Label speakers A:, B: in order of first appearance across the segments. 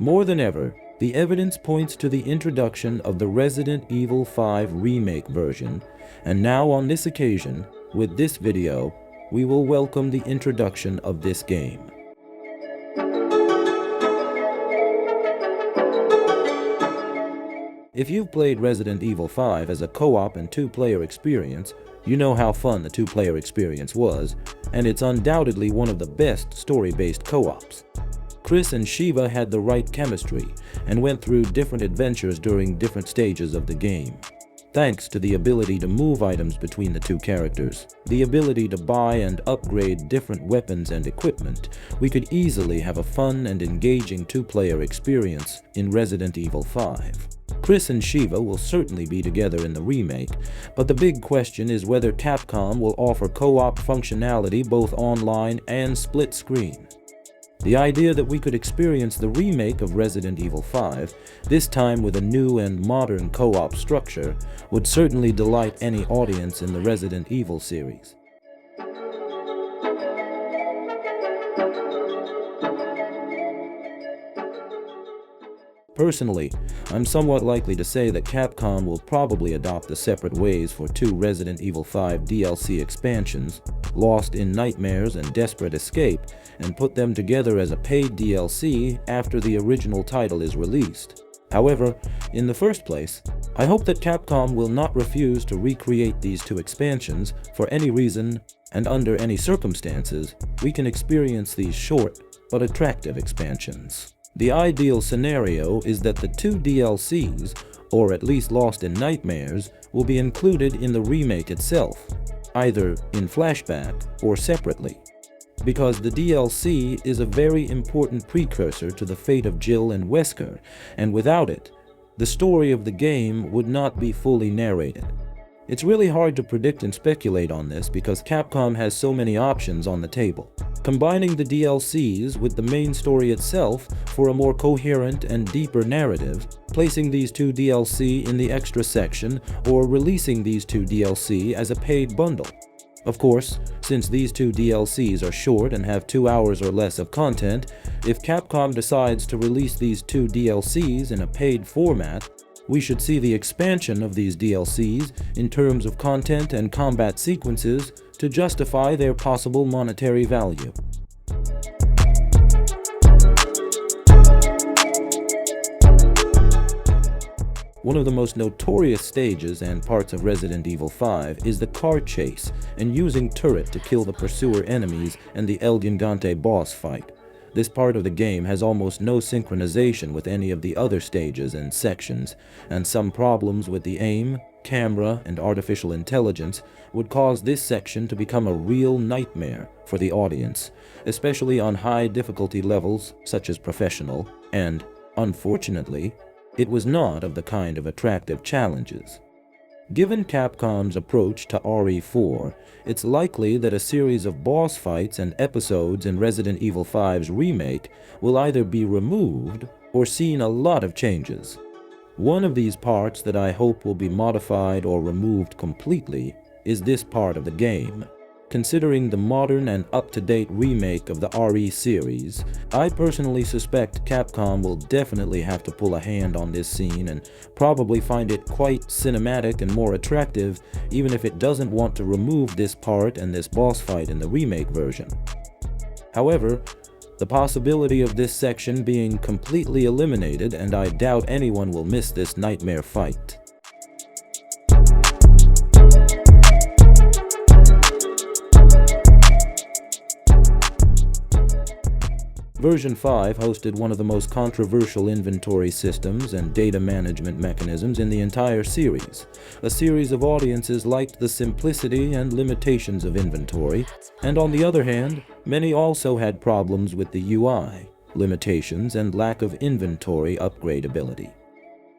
A: More than ever, the evidence points to the introduction of the Resident Evil 5 Remake version, and now on this occasion, with this video, we will welcome the introduction of this game. If you've played Resident Evil 5 as a co-op and two-player experience, you know how fun the two-player experience was, and it's undoubtedly one of the best story-based co-ops. Chris and Shiva had the right chemistry and went through different adventures during different stages of the game. Thanks to the ability to move items between the two characters, the ability to buy and upgrade different weapons and equipment, we could easily have a fun and engaging two-player experience in Resident Evil 5. Chris and Shiva will certainly be together in the remake, but the big question is whether Capcom will offer co-op functionality both online and split screen. The idea that we could experience the remake of Resident Evil 5, this time with a new and modern co-op structure, would certainly delight any audience in the Resident Evil series. Personally, I'm somewhat likely to say that Capcom will probably adopt the separate ways for two Resident Evil 5 DLC expansions, Lost in Nightmares and Desperate Escape, and put them together as a paid DLC after the original title is released. However, in the first place, I hope that Capcom will not refuse to recreate these two expansions for any reason, and under any circumstances, we can experience these short but attractive expansions. The ideal scenario is that the two DLCs, or at least Lost in Nightmares, will be included in the remake itself, either in flashback or separately, because the DLC is a very important precursor to the fate of Jill and Wesker, and without it, the story of the game would not be fully narrated. It's really hard to predict and speculate on this because Capcom has so many options on the table. Combining the DLCs with the main story itself for a more coherent and deeper narrative, placing these two DLC in the extra section, or releasing these two DLC as a paid bundle. Of course, since these two DLCs are short and have 2 hours or less of content, if Capcom decides to release these two DLCs in a paid format, we should see the expansion of these DLCs in terms of content and combat sequences to justify their possible monetary value. One of the most notorious stages and parts of Resident Evil 5 is the car chase and using turret to kill the pursuer enemies and the El Gignante boss fight. This part of the game has almost no synchronization with any of the other stages and sections, and some problems with the aim, camera, and artificial intelligence would cause this section to become a real nightmare for the audience, especially on high difficulty levels such as professional, and, unfortunately, it was not of the kind of attractive challenges. Given Capcom's approach to RE4, it's likely that a series of boss fights and episodes in Resident Evil 5's remake will either be removed or seen a lot of changes. One of these parts that I hope will be modified or removed completely is this part of the game. Considering the modern and up-to-date remake of the RE series, I personally suspect Capcom will definitely have to pull a hand on this scene and probably find it quite cinematic and more attractive, even if it doesn't want to remove this part and this boss fight in the remake version. However, the possibility of this section being completely eliminated, and I doubt anyone will miss this nightmare fight. Version 5 hosted one of the most controversial inventory systems and data management mechanisms in the entire series. A series of audiences liked the simplicity and limitations of inventory, and on the other hand, many also had problems with the UI, limitations, and lack of inventory upgradability.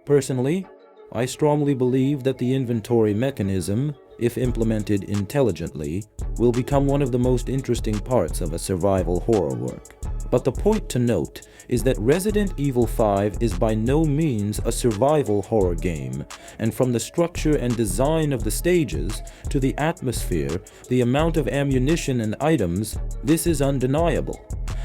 A: Personally, I strongly believe that the inventory mechanism, if implemented intelligently, will become one of the most interesting parts of a survival horror work. But the point to note is that Resident Evil 5 is by no means a survival horror game, and from the structure and design of the stages to the atmosphere, the amount of ammunition and items, this is undeniable.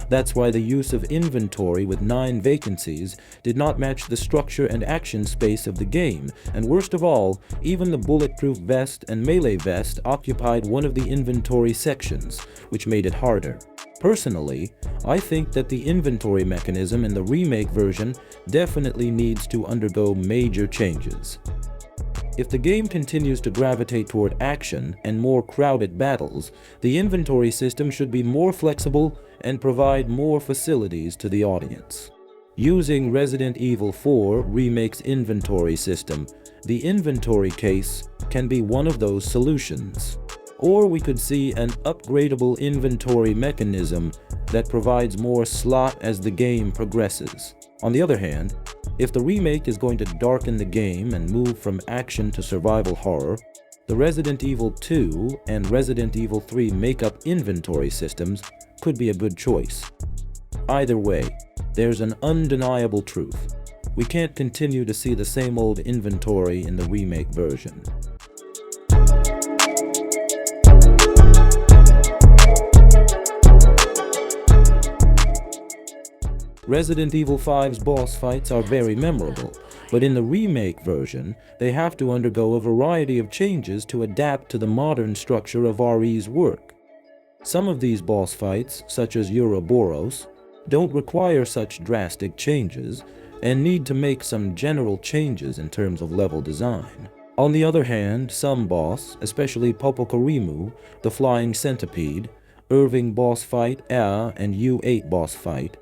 A: That's why the use of inventory with 9 vacancies did not match the structure and action space of the game, and worst of all, even the bulletproof vest and melee vest occupied one of the inventory sections, which made it harder. Personally, I think that the inventory mechanism in the remake version definitely needs to undergo major changes. If the game continues to gravitate toward action and more crowded battles, the inventory system should be more flexible and provide more facilities to the audience. Using Resident Evil 4 Remake's inventory system, the inventory case can be one of those solutions. Or we could see an upgradable inventory mechanism that provides more slot as the game progresses. On the other hand, if the remake is going to darken the game and move from action to survival horror, the Resident Evil 2 and Resident Evil 3 make-up inventory systems could be a good choice. Either way, there's an undeniable truth. We can't continue to see the same old inventory in the remake version. Resident Evil 5's boss fights are very memorable, but in the remake version, they have to undergo a variety of changes to adapt to the modern structure of RE's work. Some of these boss fights, such as Ouroboros, don't require such drastic changes and need to make some general changes in terms of level design. On the other hand, some boss, especially Popokorimu, the Flying Centipede, Irving boss fight, and U8 boss fight,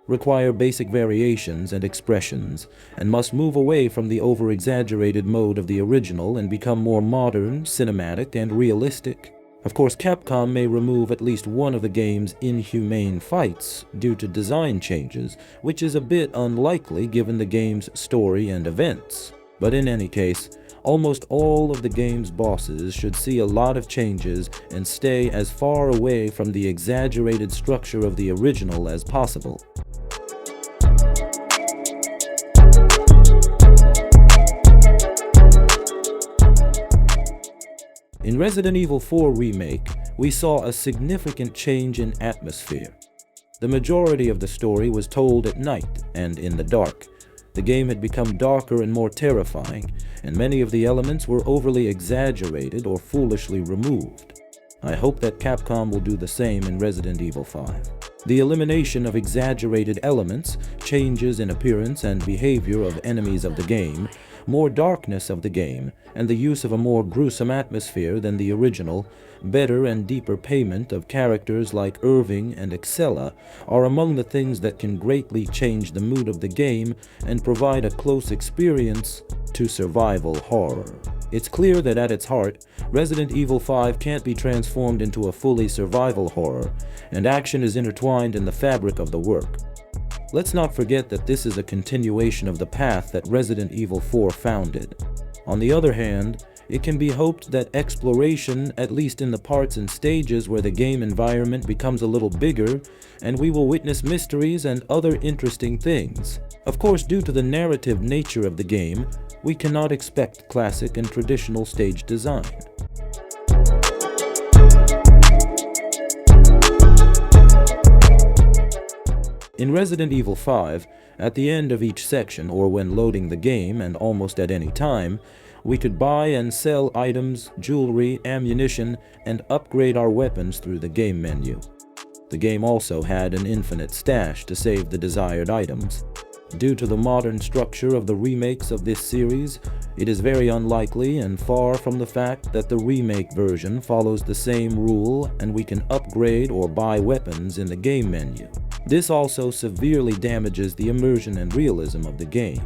A: require basic variations and expressions, and must move away from the over-exaggerated mode of the original and become more modern, cinematic, and realistic. Of course, Capcom may remove at least one of the game's inhumane fights due to design changes, which is a bit unlikely given the game's story and events. But in any case, almost all of the game's bosses should see a lot of changes and stay as far away from the exaggerated structure of the original as possible. In Resident Evil 4 Remake, we saw a significant change in atmosphere. The majority of the story was told at night and in the dark. The game had become darker and more terrifying, and many of the elements were overly exaggerated or foolishly removed. I hope that Capcom will do the same in Resident Evil 5. The elimination of exaggerated elements, changes in appearance and behavior of enemies of the game, more darkness of the game, and the use of a more gruesome atmosphere than the original, better and deeper payment of characters like Irving and Excella are among the things that can greatly change the mood of the game and provide a close experience to survival horror. It's clear that at its heart, Resident Evil 5 can't be transformed into a fully survival horror, and action is intertwined in the fabric of the work. Let's not forget that this is a continuation of the path that Resident Evil 4 founded. On the other hand, it can be hoped that exploration, at least in the parts and stages where the game environment becomes a little bigger, and we will witness mysteries and other interesting things. Of course, due to the narrative nature of the game, we cannot expect classic and traditional stage design. In Resident Evil 5, at the end of each section or when loading the game and almost at any time, we could buy and sell items, jewelry, ammunition, and upgrade our weapons through the game menu. The game also had an infinite stash to save the desired items. Due to the modern structure of the remakes of this series, it is very unlikely and far from the fact that the remake version follows the same rule and we can upgrade or buy weapons in the game menu. This also severely damages the immersion and realism of the game.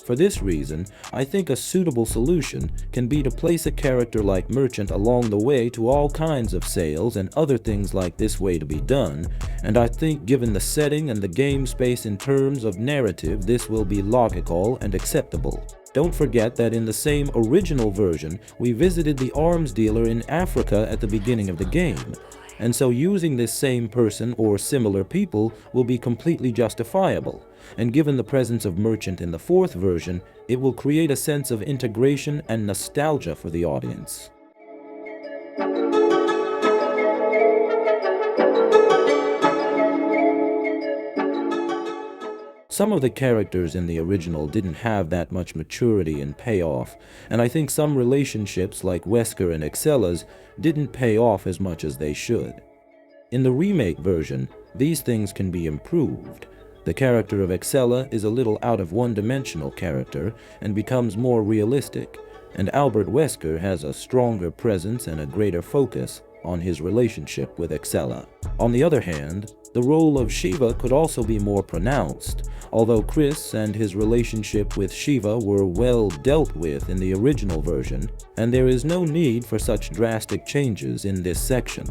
A: For this reason, I think a suitable solution can be to place a character like Merchant along the way to all kinds of sales and other things like this way to be done, and I think given the setting and the game space in terms of narrative, this will be logical and acceptable. Don't forget that in the same original version, we visited the arms dealer in Africa at the beginning of the game, and so using this same person or similar people will be completely justifiable. And given the presence of Merchant in the fourth version, it will create a sense of integration and nostalgia for the audience. Some of the characters in the original didn't have that much maturity and payoff, and I think some relationships like Wesker and Excella's didn't pay off as much as they should. In the remake version, these things can be improved. The character of Excella is a little out of one-dimensional character and becomes more realistic, and Albert Wesker has a stronger presence and a greater focus on his relationship with Excella. On the other hand, the role of Shiva could also be more pronounced, although Chris and his relationship with Shiva were well dealt with in the original version, and there is no need for such drastic changes in this section.